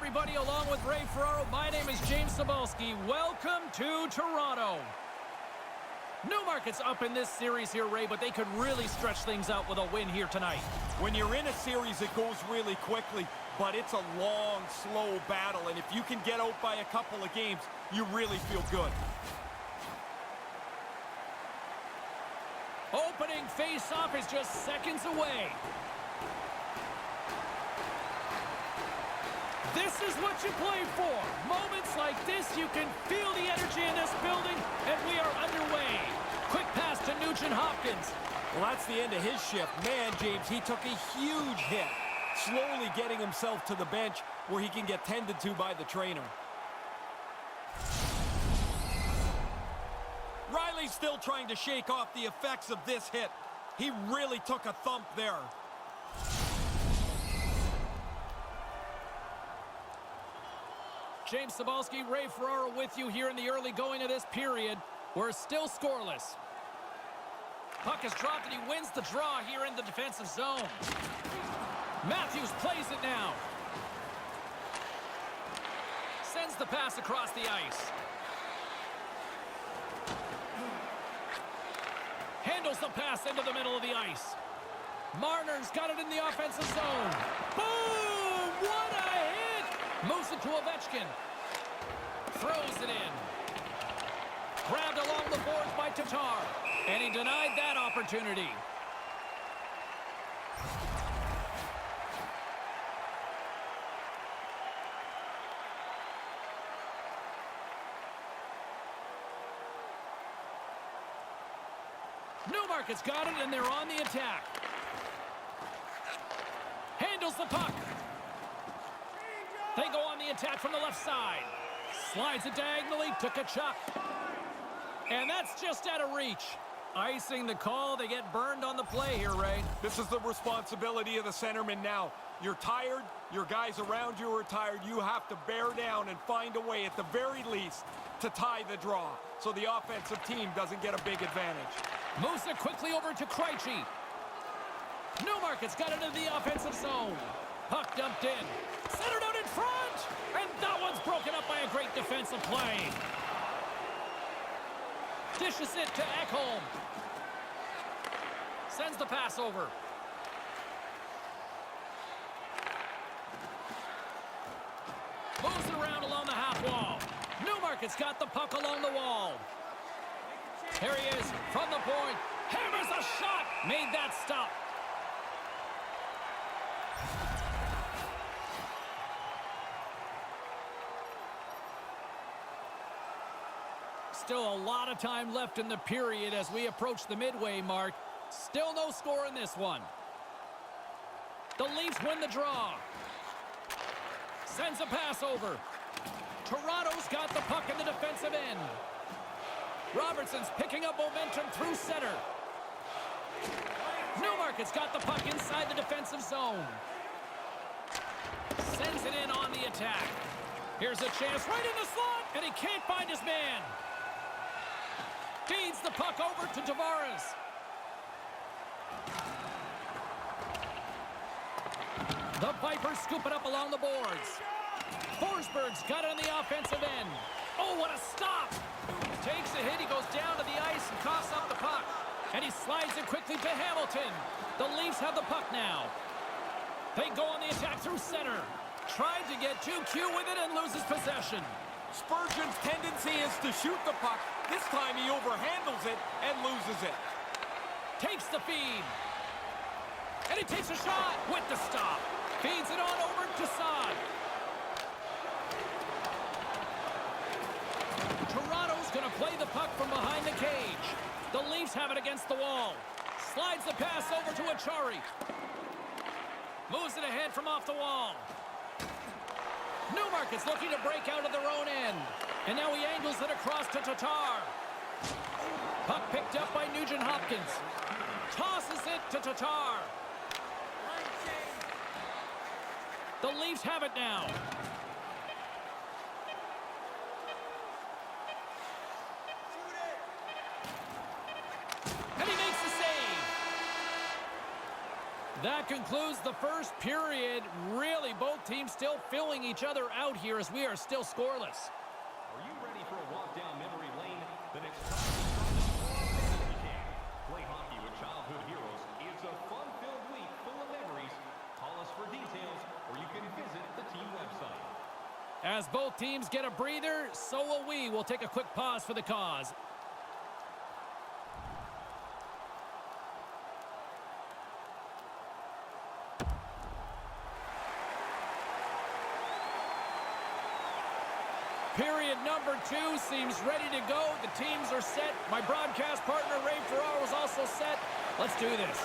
everybody, along with Ray Ferraro. My name is James Cebulski. Welcome to Toronto. Newmarket's up in this series here, Ray, but they could really stretch things out with a win here tonight. When you're in a series, it goes really quickly, but it's a long, slow battle, and if you can get out by a couple of games, you really feel good. Opening face-off is just seconds away. This is what you play for. Moments like this, you can feel the energy in this building, and we are underway. Quick pass to Nugent Hopkins. Well, that's the end of his shift. Man, James, he took a huge hit, slowly getting himself to the bench where he can get tended to by the trainer. Riley's still trying to shake off the effects of this hit. He really took a thump there. James Cebulski, Ray Ferraro with you here in the early going of this period. We're still scoreless. Puck is dropped and he wins the draw here in the defensive zone. Matthews plays it now. Sends the pass across the ice. Handles the pass into the middle of the ice. Marner's got it in the offensive zone. Boom! What a hit! Moves it to Ovechkin. Throws it in. Grabbed along the boards by Tatar. And he denied that opportunity. Newmarket's got it, and they're on the attack. Handles the puck. They go on the attack from the left side. Slides it diagonally, took a chuck. And that's just out of reach. Icing the call, they get burned on the play here, Ray. This is the responsibility of the centerman now. You're tired, your guys around you are tired. You have to bear down and find a way, at the very least, to tie the draw so the offensive team doesn't get a big advantage. Moves it quickly over to Krejci. Newmarket's got it into the offensive zone. Puck dumped in. Centered out in front! And that one's broken up by a great defensive play. Dishes it to Ekholm. Sends the pass over. Moves it around along the half wall. Newmarket's got the puck along the wall. Here he is from the point. Hammers a shot. Made that stop. Still a lot of time left in the period as we approach the midway mark. Still no score in this one. The Leafs win the draw. Sends a pass over. Toronto's got the puck in the defensive end. Robertson's picking up momentum through center. Newmarket's got the puck inside the defensive zone. Sends it in on the attack. Here's a chance right in the slot, and he can't find his man. Feeds the puck over to Tavares. The Vipers scoop it up along the boards. Forsberg's got it on the offensive end. Oh, what a stop! Takes a hit, he goes down to the ice and coughs up the puck. And he slides it quickly to Hamilton. The Leafs have the puck now. They go on the attack through center. Tried to get too cute with it and loses possession. Spurgeon's tendency is to shoot the puck. This time he overhandles it and loses it. Takes the feed. And he takes a shot with the stop. Feeds it on over to Saad. Toronto's going to play the puck from behind the cage. The Leafs have it against the wall. Slides the pass over to Achari. Moves it ahead from off the wall. Newmarket's looking to break out of their own end. And now he angles it across to Tatar. Puck picked up by Nugent Hopkins. Tosses it to Tatar. The Leafs have it now. And he makes the save. That concludes the first period. Really, both teams still filling each other out here as we are still scoreless. Are you ready for a walk down memory lane? Then it's time to play hockey with childhood heroes. It's a fun-filled week full of memories. Call us for details, or you can visit the team website. As both teams get a breather, so will we. We'll take a quick pause for the cause. Period number 2 seems ready to go. The teams are set. My broadcast partner, Ray Ferraro, is also set. Let's do this.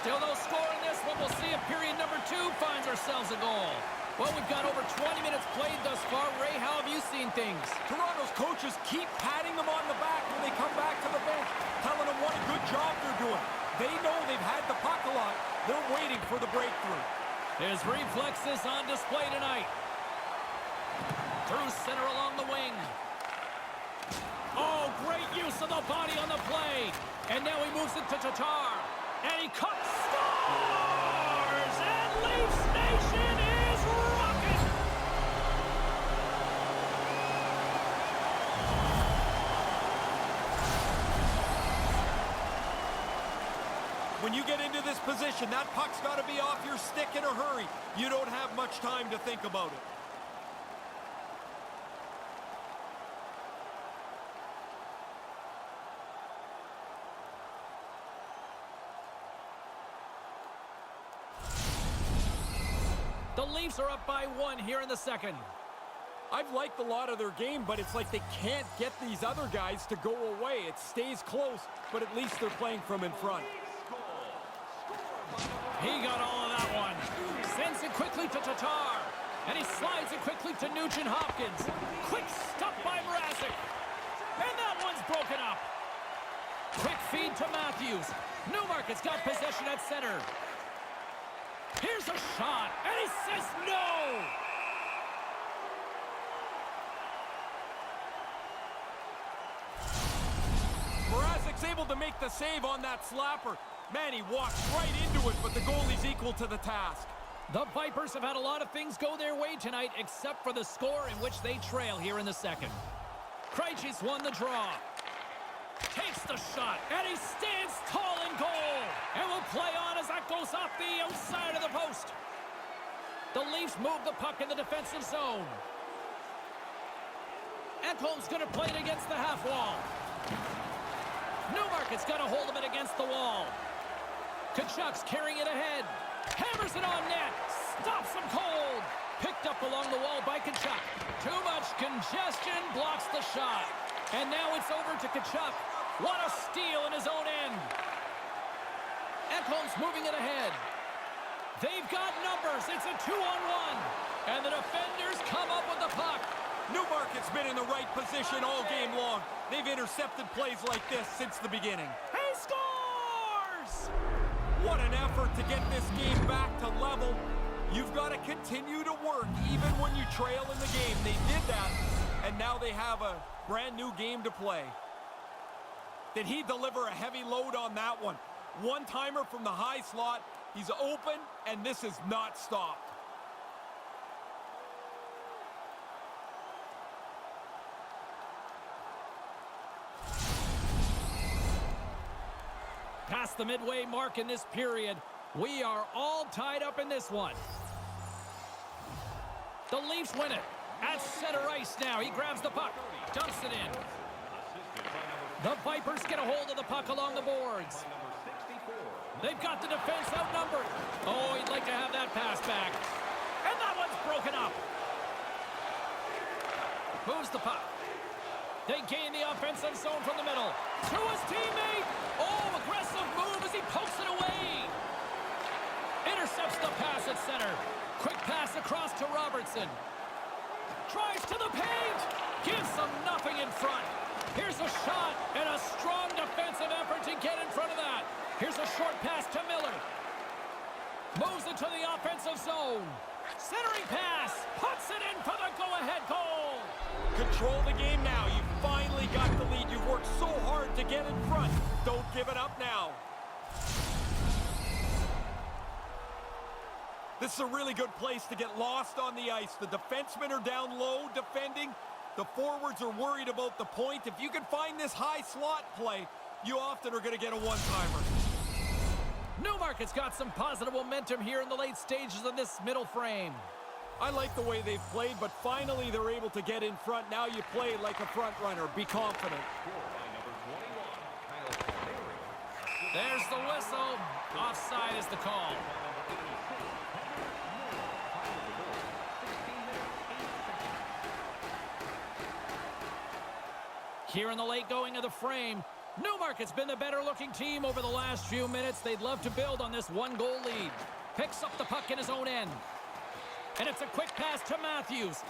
Still no score in this one. We'll see if period number 2 finds ourselves a goal. Well, we've got over 20 minutes played thus far. Ray, how have you seen things? Toronto's coaches keep patting them on the back when they come back to the bench, telling them what a good job they're doing. They know they've had the puck a lot. They're waiting for the breakthrough. His reflexes on display tonight. Through center along the wing. Oh, great use of the body on the play. And now he moves it to Tatar. And he cuts, scores! And Leafs Nation is rocking! When you get into this position, that puck's got to be off your stick in a hurry. You don't have much time to think about it. The Leafs are up by 1 here in the second. I've liked a lot of their game, but it's like they can't get these other guys to go away. It stays close, but at least they're playing from in front. He got all of that one. Sends it quickly to Tatar. And he slides it quickly to Nugent Hopkins. Quick stop by Mrazek. And that one's broken up. Quick feed to Matthews. Newmarket's got possession at center. Here's a shot, and he says no! Mrazek's able to make the save on that slapper. Man, he walks right into it, but the goalie's equal to the task. The Vipers have had a lot of things go their way tonight, except for the score in which they trail here in the second. Krejci's won the draw. Takes the shot, and he stands tall in goal. And will play on as that goes off the outside of the post. The Leafs move the puck in the defensive zone. Ekholm's going to play it against the half wall. Newmarket's got a hold of it against the wall. Kachuk's carrying it ahead. Hammers it on net. Stops him cold. Picked up along the wall by Kachuk. Too much congestion blocks the shot. And now it's over to Kachuk. What a steal in his own end. Ekholm's moving it ahead. They've got numbers. It's a 2-on-1. And the defenders come up with the puck. Newmarket's been in the right position all game long. They've intercepted plays like this since the beginning. He scores! What an effort to get this game back to level. You've got to continue to work even when you trail in the game. They did that, and now they have a brand new game to play. Did he deliver a heavy load on that one? One-timer from the high slot. He's open, and this is not stopped. Past the midway mark in this period, we are all tied up in this one. The Leafs win it. At center ice now. He grabs the puck. Dumps it in. The Vipers get a hold of the puck along the boards. They've got the defense outnumbered. Oh, he'd like to have that pass back. And that one's broken up. Moves the puck. They gain the offensive zone from the middle. To his teammate. Oh, aggressive move as he pokes it away. Intercepts the pass at center. Quick pass across to Robertson. Drives to the paint. Gives them nothing in front. Here's a shot and a strong defensive effort to get in front of that. Here's a short pass to Miller. Moves into the offensive zone. Centering pass. Puts it in for the go-ahead goal. Control the game now. You've finally got the lead. You've worked so hard to get in front. Don't give it up now. This is a really good place to get lost on the ice. The defensemen are down low defending. The forwards are worried about the point. If you can find this high slot play, you often are going to get a one-timer. Newmarket's got some positive momentum here in the late stages of this middle frame. I like the way they've played, but finally they're able to get in front. Now you play like a front runner. Be confident. There's the whistle. Offside is the call. Here in the late going of the frame, Newmarket's been the better-looking team over the last few minutes. They'd love to build on this one-goal lead. Picks up the puck in his own end. And it's a quick pass to Matthews.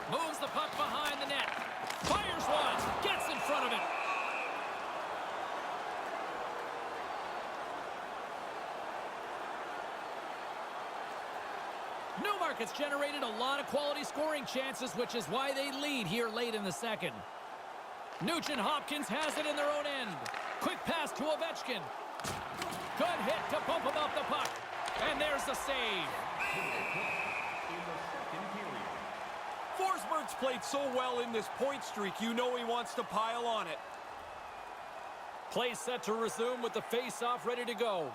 Moves the puck behind the net. Fires one. Gets in front of it. Newmarket's generated a lot of quality scoring chances, which is why they lead here late in the second. Nugent-Hopkins has it in their own end. Quick pass to Ovechkin. Good hit to bump him off the puck. And there's the save. Forsberg's played so well in this point streak, you know he wants to pile on it. Play set to resume with the face-off ready to go.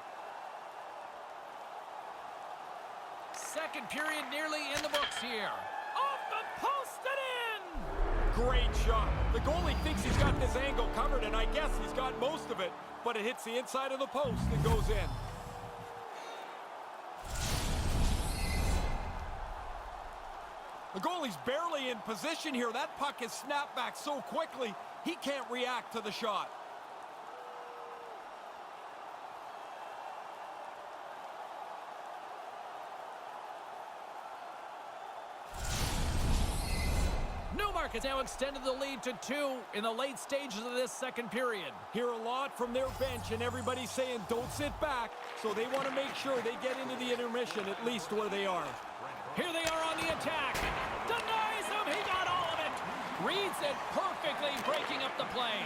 Second period nearly in the books here. Off the post and in! Great shot. The goalie thinks he's got this angle covered, and I guess he's got most of it, but it hits the inside of the post and goes in. The goalie's barely in position here. That puck is snapped back so quickly, he can't react to the shot. Newmarket's now extended the lead to 2 in the late stages of this second period. Hear a lot from their bench, and everybody's saying don't sit back, so they want to make sure they get into the intermission at least where they are. Here they are on the attack. Denies him. He got all of it. Reads it perfectly, breaking up the play.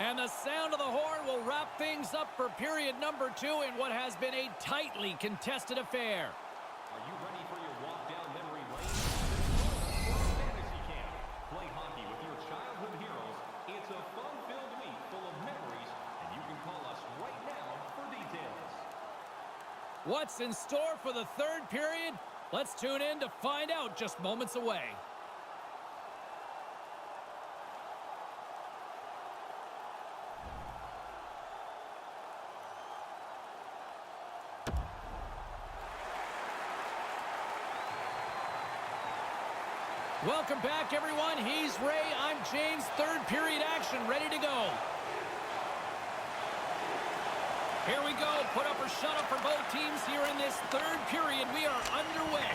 And the sound of the horn will wrap things up for period number 2 in what has been a tightly contested affair. Are you ready for your walk down memory lane? Fantasy Camp. Play hockey with your childhood heroes. It's a fun-filled week full of memories, and you can call us right now for details. What's in store for the third period? Let's tune in to find out just moments away. Welcome back, everyone. He's Ray. I'm James. Third period action ready to go. Here we go. Put up or shut up for both teams here in this third period. We are underway.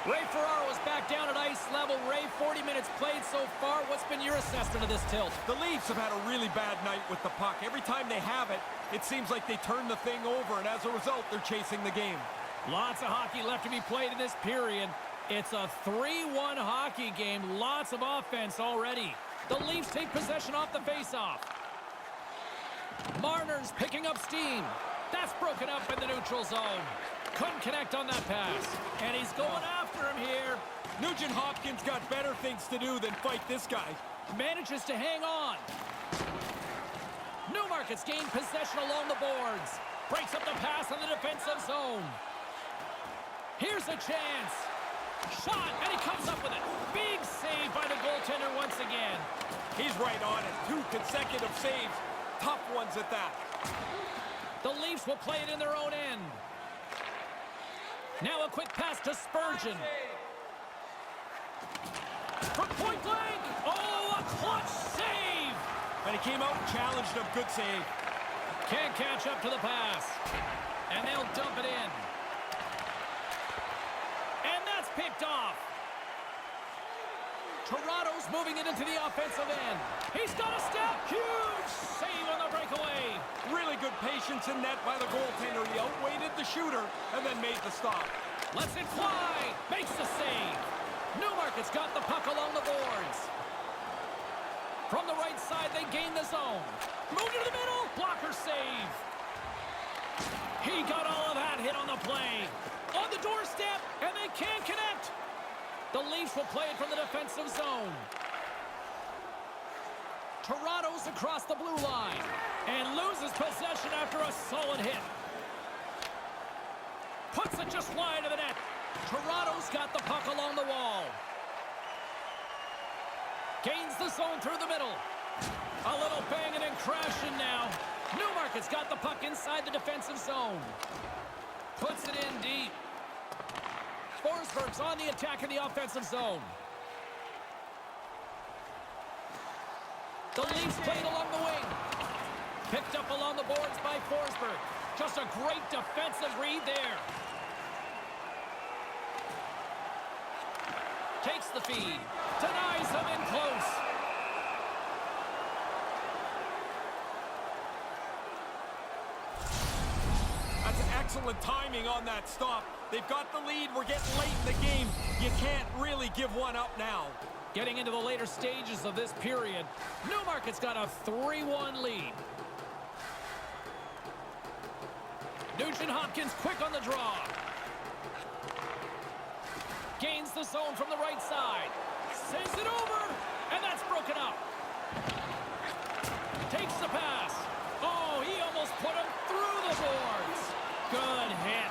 Ray Ferraro is back down at ice level. Ray, 40 minutes played so far. What's been your assessment of this tilt? The Leafs have had a really bad night with the puck. Every time they have it, it seems like they turn the thing over, and as a result, they're chasing the game. Lots of hockey left to be played in this period. It's a 3-1 hockey game. Lots of offense already. The Leafs take possession off the faceoff. Marner's picking up steam. That's broken up in the neutral zone. Couldn't connect on that pass. And he's going after him here. Nugent-Hopkins got better things to do than fight this guy. Manages to hang on. Newmarket's gained possession along the boards. Breaks up the pass in the defensive zone. Here's a chance. Shot, and he comes up with it. Big save by the goaltender once again. He's right on it. 2 consecutive saves. Tough ones at that. The Leafs will play it in their own end. Now a quick pass to Spurgeon. From point blank. Oh, a clutch save. And he came out and challenged him. Good save. Can't catch up to the pass. And they'll dump it in. And that's picked off. Toronto's moving it into the offensive end. He's got a step. Huge save on the breakaway. Really good patience in net by the goaltender. He outweighted the shooter and then made the stop. Lets it fly. Makes the save. Newmarket's got the puck along the boards. From the right side, they gain the zone. Move to the middle. Blocker save. He got all of that hit on the play. On the doorstep, and they can't connect. The Leafs will play it from the defensive zone. Toronto's across the blue line and loses possession after a solid hit. Puts it just wide of the net. Toronto's got the puck along the wall. Gains the zone through the middle. A little banging and crashing now. Newmarket's got the puck inside the defensive zone. Puts it in deep. Forsberg's on the attack in the offensive zone. The Leafs played along the wing. Picked up along the boards by Forsberg. Just a great defensive read there. Takes the feed. Denies him in close. That's excellent timing on that stop. They've got the lead. We're getting late in the game. You can't really give one up now. Getting into the later stages of this period, Newmarket's got a 3-1 lead. Nugent-Hopkins quick on the draw. Gains the zone from the right side. Sends it over, and that's broken up. Takes the pass. Oh, he almost put him through the boards. Good hit.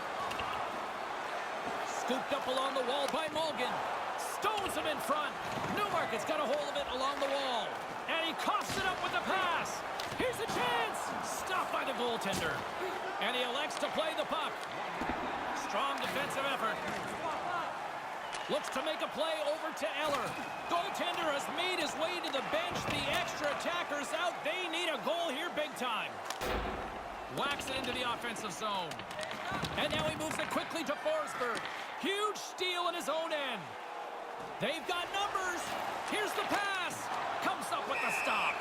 Scooped up along the wall by Mulligan. Stones him in front. Newmarket's got a hold of it along the wall. And he coughs it up with the pass. Here's a chance. Stopped by the goaltender. And he elects to play the puck. Strong defensive effort. Looks to make a play over to Eller. Goaltender has made his way to the bench. The extra attackers out. They need a goal here big time. Whacks it into the offensive zone. And now he moves it quickly to Forsberg. Huge steal in his own end. They've got numbers. Here's the pass. Comes up with the stop.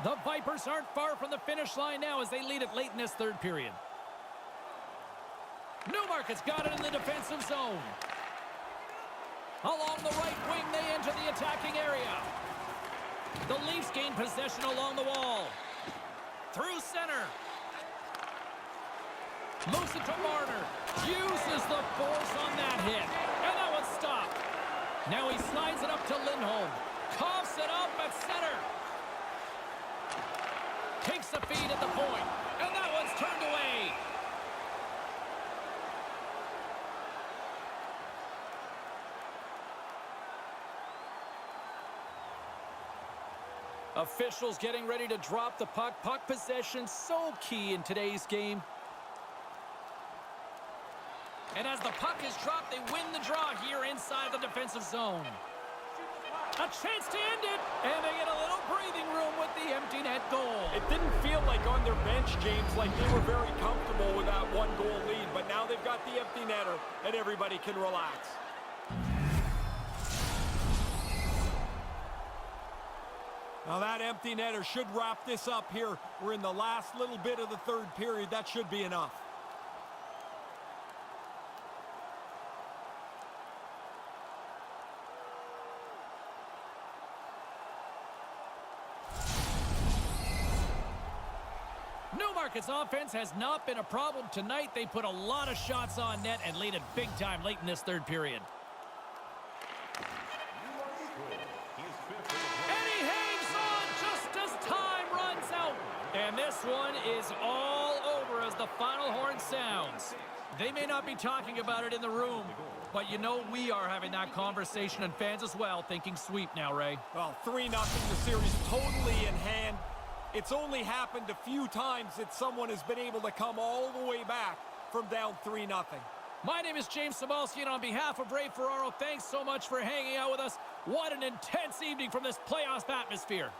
The Vipers aren't far from the finish line now as they lead it late in this third period. Newmarket's got it in the defensive zone. Along the right wing, they enter the attacking area. The Leafs gain possession along the wall. Through center. Moves it to Marner. Uses the force on that hit. And that one's stopped. Now he slides it up to Lindholm. Coughs it up at center. Takes the feed at the point. And that one's turned away. Officials getting ready to drop the puck. Puck possession so key in today's game. And as the puck is dropped, they win the draw here inside the defensive zone. A chance to end it, and they get a little breathing room with the empty net goal. It didn't feel like on their bench, James, like they were very comfortable with that one-goal lead, but now they've got the empty netter, and everybody can relax. Now that empty netter should wrap this up here. We're in the last little bit of the third period. That should be enough. Newmarket's offense has not been a problem tonight. They put a lot of shots on net and lead it big time late in this third period. And he hangs on just as time runs out. And this one is all over as the final horn sounds. They may not be talking about it in the room, but you know we are having that conversation, and fans as well, thinking sweep now, Ray. Well, 3-0, the series totally in hand. It's only happened a few times that someone has been able to come all the way back from down 3-0. My name is James Cybulski, and on behalf of Ray Ferraro, thanks so much for hanging out with us. What an intense evening from this playoff atmosphere.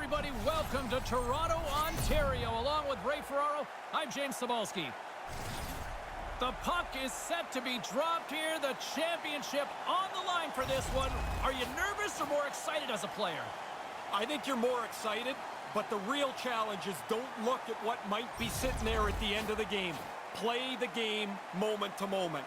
everybody. Welcome to Toronto, Ontario. Along with Ray Ferraro, I'm James Cebulski. The puck is set to be dropped here. The championship on the line for this one. Are you nervous or more excited as a player? I think you're more excited, but the real challenge is don't look at what might be sitting there at the end of the game. Play the game moment to moment.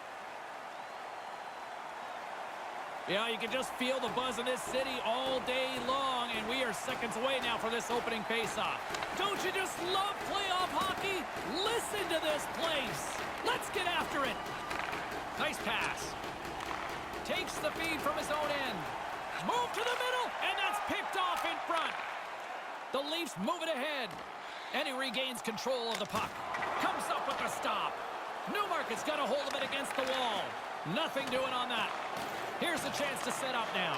Yeah, you can just feel the buzz in this city all day long, and we are seconds away now from this opening faceoff. Don't you just love playoff hockey? Listen to this place. Let's get after it. Nice pass. Takes the feed from his own end. Move to the middle, and that's picked off in front. The Leafs move it ahead, and he regains control of the puck. Comes up with the stop. Newmarket's got a hold of it against the wall. Nothing doing on that. Here's a chance to set up now.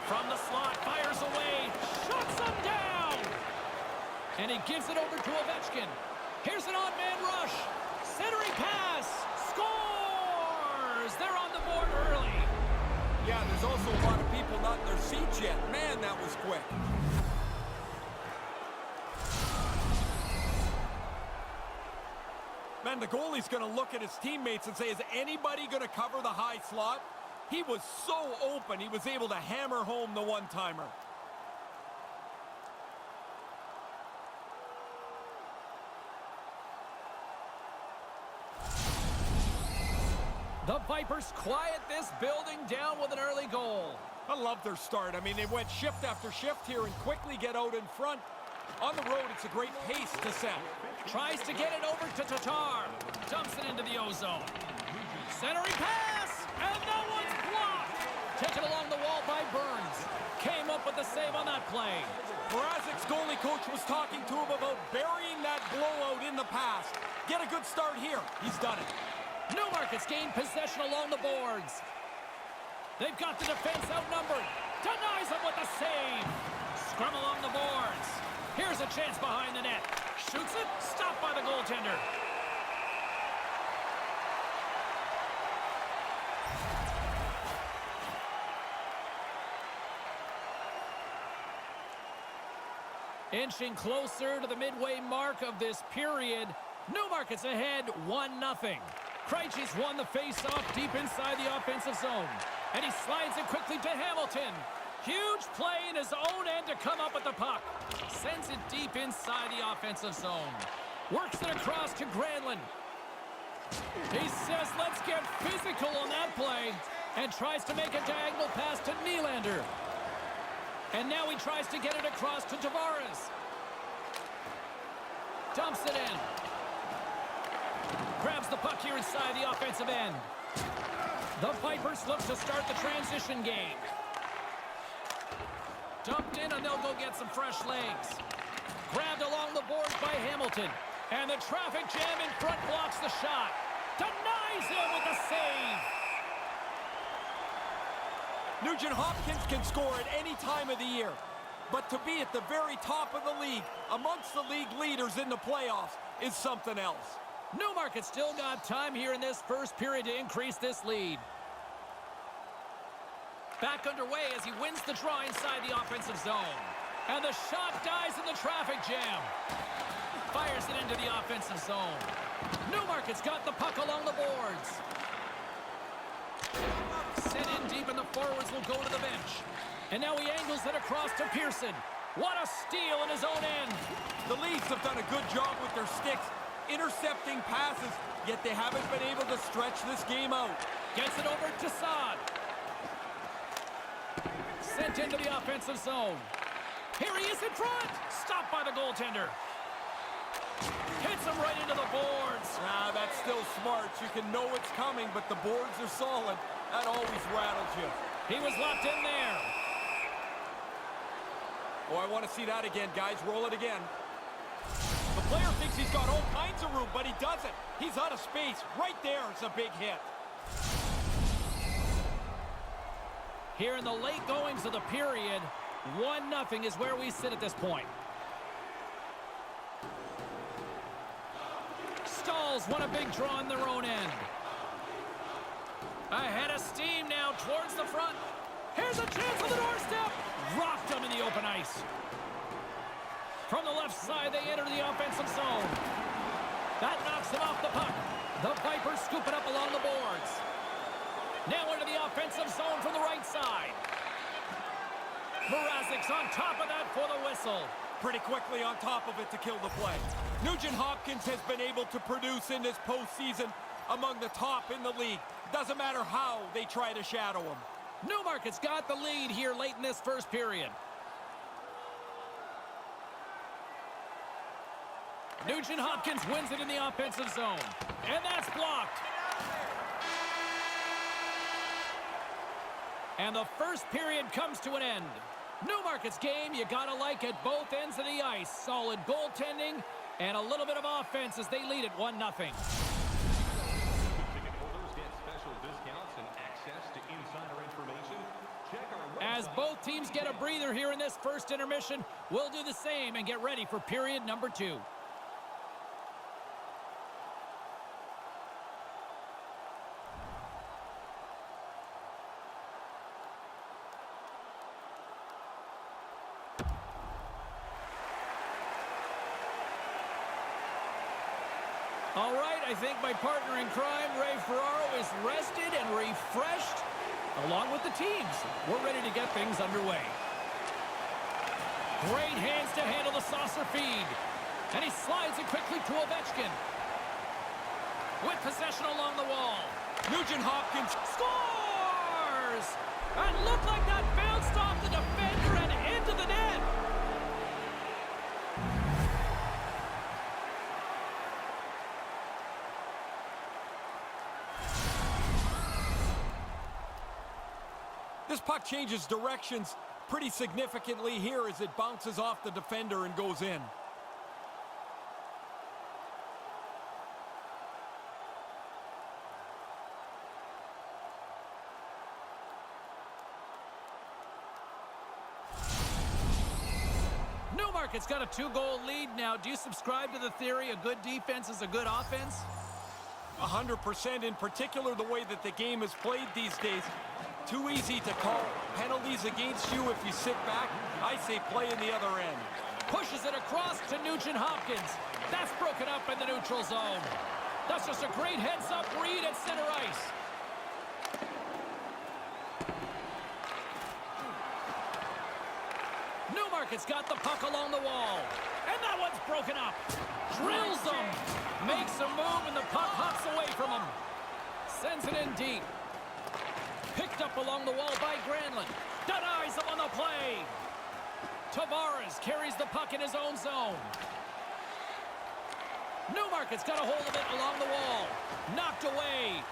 From the slot, fires away, shuts him down! And he gives it over to Ovechkin. Here's an odd-man rush. Centering pass, scores! They're on the board early. Yeah, there's also a lot of people not in their seats yet. Man, that was quick. Man, the goalie's going to look at his teammates and say, is anybody going to cover the high slot? He was so open, he was able to hammer home the one-timer. The Vipers quiet this building down with an early goal. I love their start. I mean, they went shift after shift here and quickly get out in front. On the road, it's a great pace to set. Tries to get it over to Tatar. Dumps it into the O-zone. Centering pass, and that one's blocked. Taken along the wall by Burns. Came up with the save on that play. Mrazek's goalie coach was talking to him about burying that blowout in the past. Get a good start here. He's done it. Newmarket's gained possession along the boards. They've got the defense outnumbered. Denies him with the save. Scrum along the boards. Here's a chance behind the net. Shoots it. Stopped by the goaltender. Inching closer to the midway mark of this period. Newmarket's ahead 1-0. Krejci's won the face-off deep inside the offensive zone. And he slides it quickly to Hamilton. Huge play in his own end to come up with the puck. Sends it deep inside the offensive zone. Works it across to Granlund. He says, let's get physical on that play. And tries to make a diagonal pass to Nylander. And now he tries to get it across to Tavares. Dumps it in. Grabs the puck here inside the offensive end. The Vipers look to start the transition game. Dumped in, and they'll go get some fresh legs. Grabbed along the boards by Hamilton. And the traffic jam in front blocks the shot. Denies him with the save. Nugent-Hopkins can score at any time of the year. But to be at the very top of the league, amongst the league leaders in the playoffs, is something else. Newmarket still got time here in this first period to increase this lead. Back underway as he wins the draw inside the offensive zone. And the shot dies in the traffic jam. Fires it into the offensive zone. Newmarket's got the puck along the boards. Sent in deep, and the forwards will go to the bench. And now he angles it across to Pearson. What a steal in his own end. The Leafs have done a good job with their sticks, intercepting passes, yet they haven't been able to stretch this game out. Gets it over to Saad. Sent into the offensive zone. Here he is in front. Stopped by the goaltender. Hits him right into the boards. Ah, that's still smart. You can know it's coming, but the boards are solid. That always rattles you. He was locked in there. Oh, I want to see that again, guys. Roll it again. The player thinks he's got all kinds of room, but he doesn't. He's out of space. Right there, it's a big hit. Here in the late goings of the period, 1-0 is where we sit at this point. Stalls won a big draw on their own end. Ahead of steam now towards the front. Here's a chance on the doorstep. Rocked him in the open ice. From the left side, they enter the offensive zone. That knocks him off the puck. The Vipers scoop it up along the boards. Now into the offensive zone from the right side. Mrazek's on top of that for the whistle. Pretty quickly on top of it to kill the play. Nugent Hopkins has been able to produce in this postseason among the top in the league. Doesn't matter how they try to shadow him. Newmarket's got the lead here late in this first period. Nugent Hopkins wins it in the offensive zone. And that's blocked. And the first period comes to an end. Newmarket's game, you gotta like at both ends of the ice. Solid goaltending and a little bit of offense as they lead at 1-0. Ticket holders get special discounts and access to insider information. Check our website. As both teams get a breather here in this first intermission, we'll do the same and get ready for period number 2. All right, I think my partner in crime, Ray Ferraro, is rested and refreshed, along with the teams. We're ready to get things underway. Great hands to handle the saucer feed. And he slides it quickly to Ovechkin. With possession along the wall. Nugent Hopkins Scores! And looked like that bounced off the defender and into the net. This puck changes directions pretty significantly here as it bounces off the defender and goes in. Newmarket's got a 2-goal lead now. Do you subscribe to the theory a good defense is a good offense? 100%, in particular the way that the game is played these days. Too easy to call penalties against you if you sit back. I say play in the other end. Pushes it across to Nugent Hopkins. That's broken up in the neutral zone. That's just a great heads-up read at center ice. Newmarket's got the puck along the wall. And that one's broken up. Drills him. Makes a move and the puck hops away from him. Sends it in deep. Picked up along the wall by Granlund. Denies him on the play. Tavares carries the puck in his own zone. Newmarket's got a hold of it along the wall. Knocked away.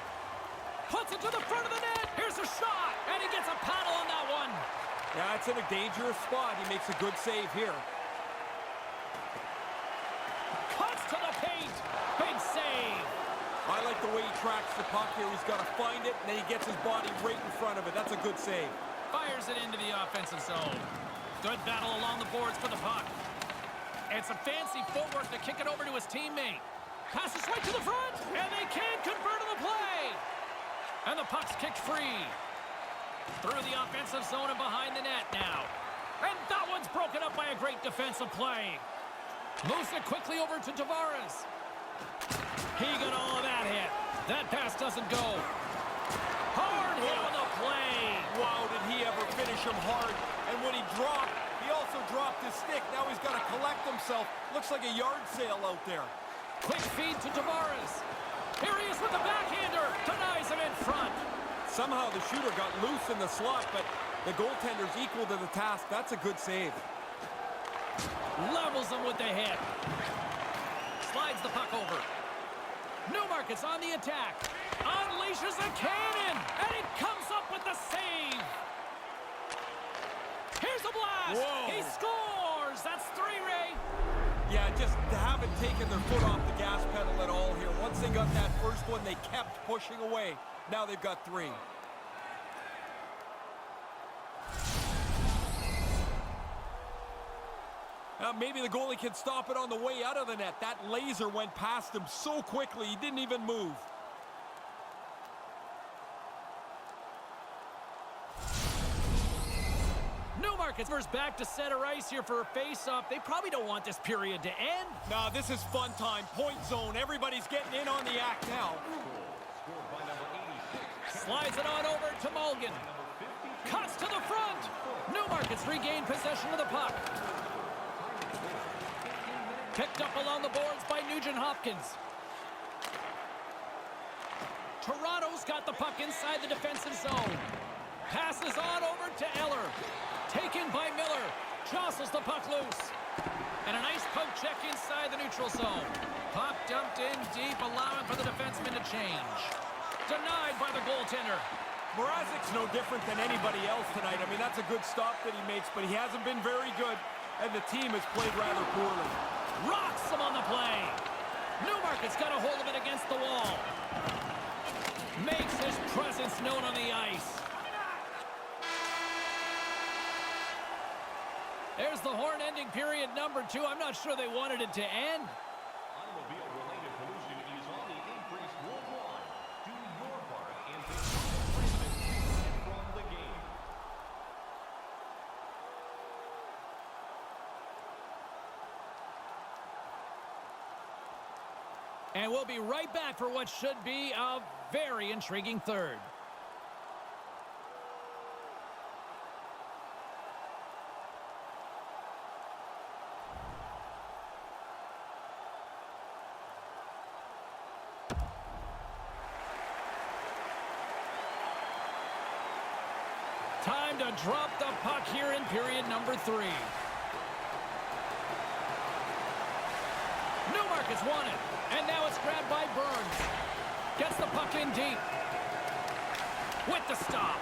Puts it to the front of the net. Here's a shot. And he gets a paddle on that one. Yeah, it's in a dangerous spot. He makes a good save here. Cuts to the paint. Big save. I like the way he tracks the puck here. He's got to find it, and then he gets his body right in front of it. That's a good save. Fires it into the offensive zone. Good battle along the boards for the puck. And some fancy footwork to kick it over to his teammate. Passes right to the front, and they can't convert on the play. And the puck's kicked free. Through the offensive zone and behind the net now. And that one's broken up by a great defensive play. Moves it quickly over to Tavares. He got all of that hit. That pass doesn't go. Hard hit on the play. Wow, did he ever finish him hard. And when he dropped, he also dropped his stick. Now he's got to collect himself. Looks like a yard sale out there. Quick feed to Tavares. Here he is with the backhander. Denies him in front. Somehow the shooter got loose in the slot, but the goaltender's equal to the task. That's a good save. Levels him with the hit. Slides the puck over. Newmarket's on the attack. Unleashes a cannon. And it comes up with the save. Here's a blast. Whoa. He scores. That's 3, Ray. Yeah, just haven't taken their foot off the gas pedal at all here. Once they got that first one, they kept pushing away. Now they've got 3. Maybe the goalie can stop it on the way out of the net. That laser went past him so quickly, he didn't even move. Newmarket's first back to center ice here for a face-off. They probably don't want this period to end. Nah, this is fun time. Point zone. Everybody's getting in on the act now. Scored by number 86. Slides it on over to Mulligan. Cuts to the front. Newmarket's regained possession of the puck. Picked up along the boards by Nugent Hopkins. Toronto's got the puck inside the defensive zone. Passes on over to Eller. Taken by Miller. Jostles the puck loose. And a nice poke check inside the neutral zone. Puck dumped in deep, allowing for the defenseman to change. Denied by the goaltender. Mrazek's no different than anybody else tonight. I mean, that's a good stop that he makes, but he hasn't been very good, and the team has played rather poorly. Rocks him on the play. Newmarket's got a hold of it against the wall. Makes his presence known on the ice. There's the horn ending period number 2. I'm not sure they wanted it to end. Automobile-related pollution is on the increase worldwide. Do your part and take from the game. And we'll be right back for what should be a very intriguing third. Time to drop the puck here in period number 3. Newmarket's won it. And now it's grabbed by Burns. Gets the puck in deep. With the stop.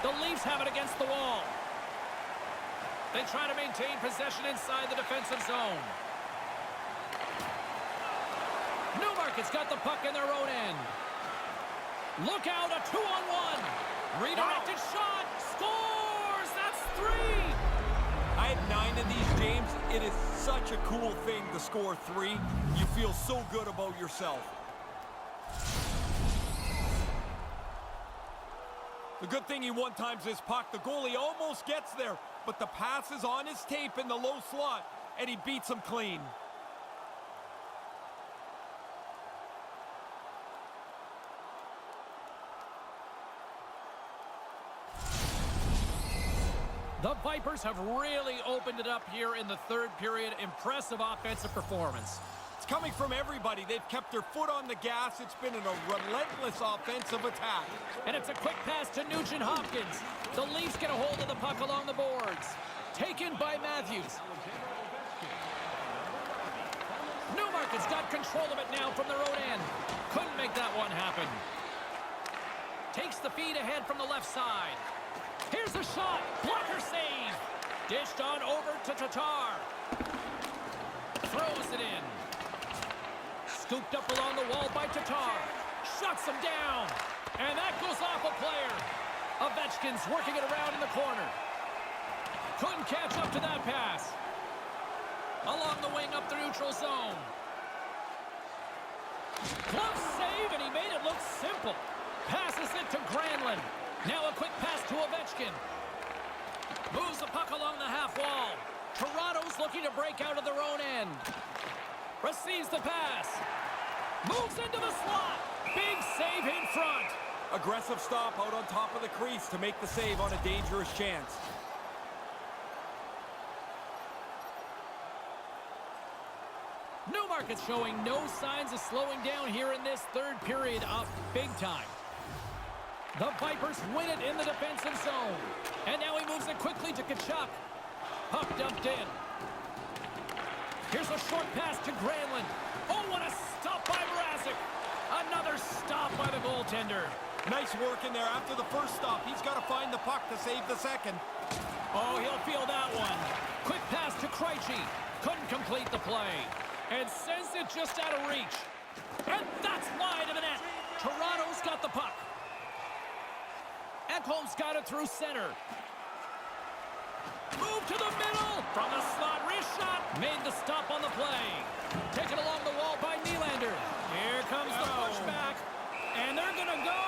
The Leafs have it against the wall. They try to maintain possession inside the defensive zone. Newmarket's got the puck in their own end. Look out, a 2-on-1. Redirected shot. Scores! That's 3! I had 9 of these, James. It is such a cool thing to score 3. You feel so good about yourself. The good thing he one-times this puck. The goalie almost gets there, but the pass is on his tape in the low slot, and he beats him clean. The Vipers have really opened it up here in the third period. Impressive offensive performance. It's coming from everybody. They've kept their foot on the gas. It's been a relentless offensive attack. And it's a quick pass to Nugent Hopkins. The Leafs get a hold of the puck along the boards. Taken by Matthews. Newmarket's got control of it now from their own end. Couldn't make that one happen. Takes the feed ahead from the left side. Here's a shot. Blocker save. Dished on over to Tatar. Throws it in. Scooped up along the wall by Tatar. Shuts him down. And that goes off a player. Ovechkin's working it around in the corner. Couldn't catch up to that pass. Along the wing up the neutral zone. Close save, and he made it look simple. Passes it to Granlund. Now a quick pass to Ovechkin. Moves the puck along the half wall. Toronto's looking to break out of their own end. Receives the pass. Moves into the slot. Big save in front. Aggressive stop out on top of the crease to make the save on a dangerous chance. Newmarket's showing no signs of slowing down here in this third period of big time. The Vipers win it in the defensive zone. And now he moves it quickly to Tkachuk. Puck dumped in. Here's a short pass to Granlund. Oh, what a stop by Mrazek. Another stop by the goaltender. Nice work in there. After the first stop, he's got to find the puck to save the second. Oh, he'll feel that one. Quick pass to Krejci. Couldn't complete the play. And sends it just out of reach. And that's wide of the net. Toronto's got the puck. Ekholm's got it through center. Move to the middle. From the slot, wrist shot. Made the stop on the play. Taken along the wall by Nylander. Here comes the pushback. And they're going to go.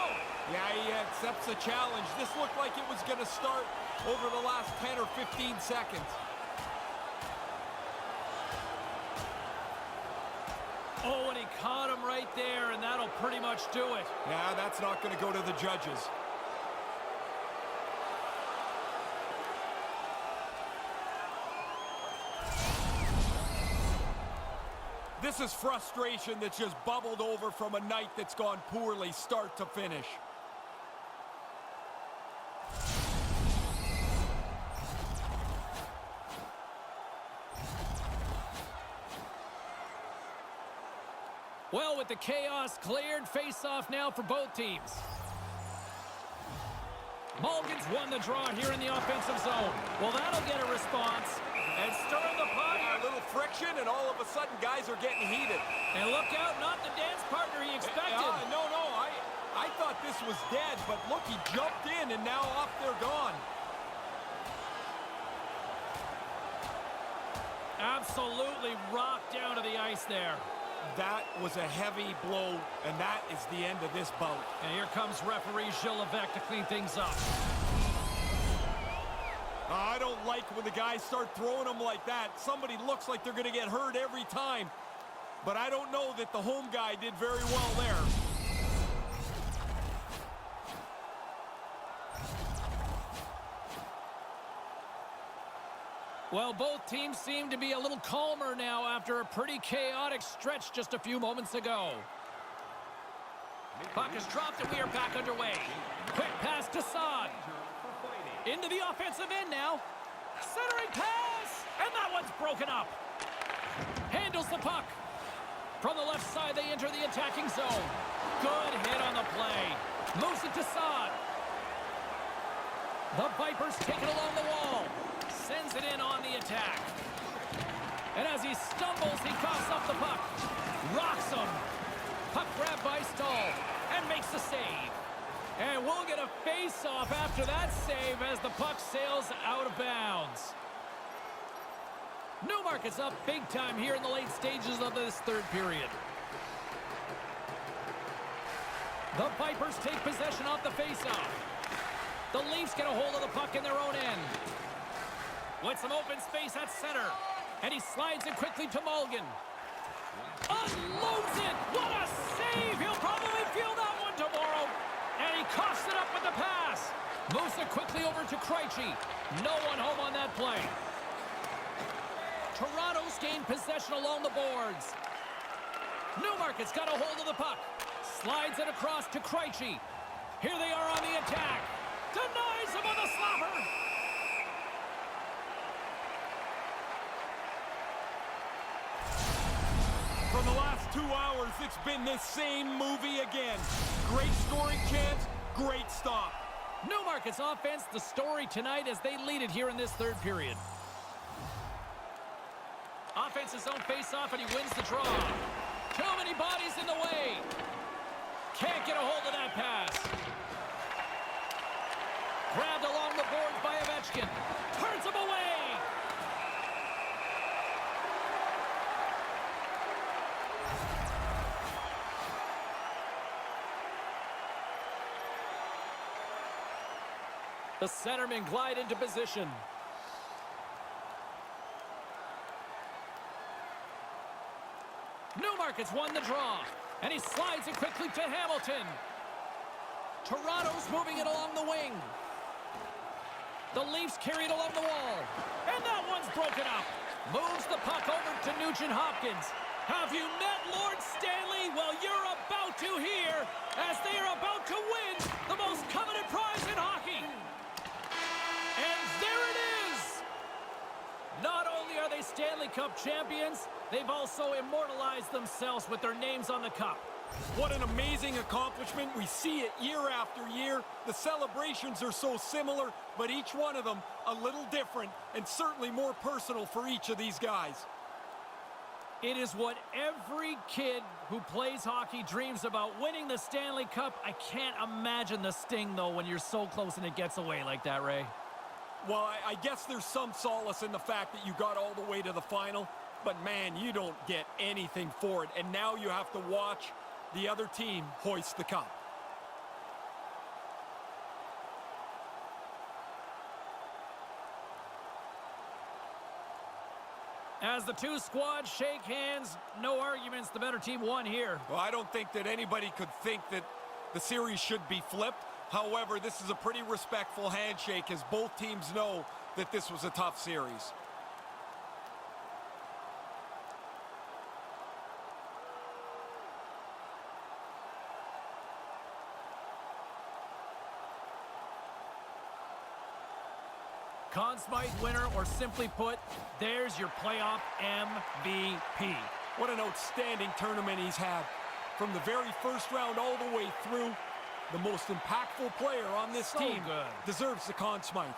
Yeah, he accepts the challenge. This looked like it was going to start over the last 10 or 15 seconds. Oh, and he caught him right there, and that'll pretty much do it. Yeah, that's not going to go to the judges. This is frustration that's just bubbled over from a night that's gone poorly start to finish. Well, with the chaos cleared, face-off now for both teams. Mulligan's won the draw here in the offensive zone. Well, that'll get a response. And stirring the pot. A little friction, and all of a sudden, guys are getting heated. And look out, not the dance partner he expected. No, I thought this was dead, but look, he jumped in, and now off they're gone. Absolutely rocked down to the ice there. That was a heavy blow, and that is the end of this bout. And here comes referee Gilles Levesque to clean things up. I don't like when the guys start throwing them like that. Somebody looks like they're going to get hurt every time. But I don't know that the home guy did very well there. Well, both teams seem to be a little calmer now after a pretty chaotic stretch just a few moments ago. Puck is dropped and we are back underway. Quick pass to Saad. Into the offensive end now. Centering pass! And that one's broken up. Handles the puck. From the left side, they enter the attacking zone. Good hit on the play. Moves it to Saad. The Vipers take it along the wall. Sends it in on the attack. And as he stumbles, he coughs up the puck. Rocks him. Puck grabbed by Stahl. And makes the save. And we'll get a face-off after that save as the puck sails out of bounds. Newmarket's up big time here in the late stages of this third period. The Vipers take possession off the face-off. The Leafs get a hold of the puck in their own end. With some open space at center. And he slides it quickly to Mulligan. Unloads it! What a save! He'll probably feel that one tomorrow. And he coughs it up with the pass. Moves it quickly over to Krejci. No one home on that play. Toronto's gained possession along the boards. Newmarket's got a hold of the puck. Slides it across to Krejci. Here they are on the attack. Denies him on the slapper. For the last 2 hours, it's been this same movie again. Great scoring chance, great stop. Newmarket's offense, the story tonight as they lead it here in this third period. Offense's own face-off, and he wins the draw. Too many bodies in the way. Can't get a hold of that pass. Grabbed along the boards by Ovechkin. Turns him away. The centermen glide into position. Newmarket's won the draw, and he slides it quickly to Hamilton. Toronto's moving it along the wing. The Leafs carry it along the wall, and that one's broken up. Moves the puck over to Nugent-Hopkins. Have you met Lord Stanley? Well, you're about to here, as they are about to win the most coveted prize in hockey. And there it is! Not only are they Stanley Cup champions, they've also immortalized themselves with their names on the cup. What an amazing accomplishment. We see it year after year. The celebrations are so similar, but each one of them a little different and certainly more personal for each of these guys. It is what every kid who plays hockey dreams about, winning the Stanley Cup. I can't imagine the sting, though, when you're so close and it gets away like that, Ray. Well, I guess there's some solace in the fact that you got all the way to the final, but man, you don't get anything for it. And now you have to watch the other team hoist the cup. As the two squads shake hands, no arguments, the better team won here. Well, I don't think that anybody could think that the series should be flipped. However, this is a pretty respectful handshake as both teams know that this was a tough series. Conn Smythe winner, or simply put, there's your playoff MVP. What an outstanding tournament he's had. From the very first round all the way through, the most impactful player on this team deserves the Conn Smythe.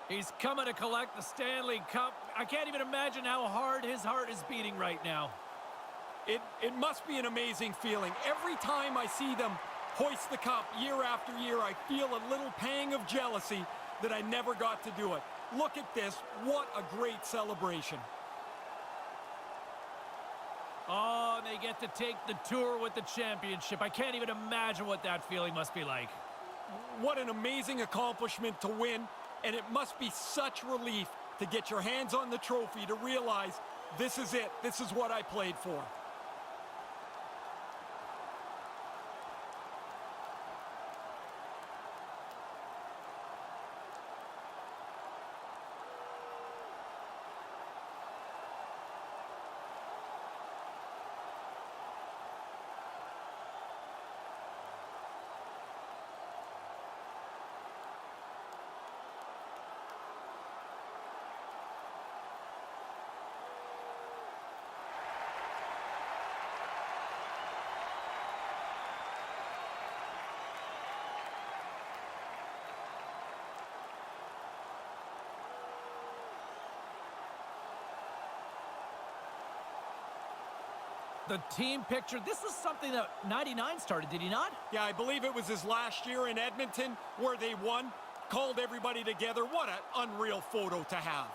He's coming to collect the Stanley Cup. I can't even imagine how hard his heart is beating right now. It must be an amazing feeling. Every time I see them hoist the cup year after year, I feel a little pang of jealousy that I never got to do it. Look at this. What a great celebration. Oh, and they get to take the tour with the championship. I can't even imagine what that feeling must be like. What an amazing accomplishment to win. And it must be such relief to get your hands on the trophy to realize this is it. This is what I played for. The team picture, this was something that 99 started, did he not? Yeah, I believe it was his last year in Edmonton where they won, called everybody together. What an unreal photo to have.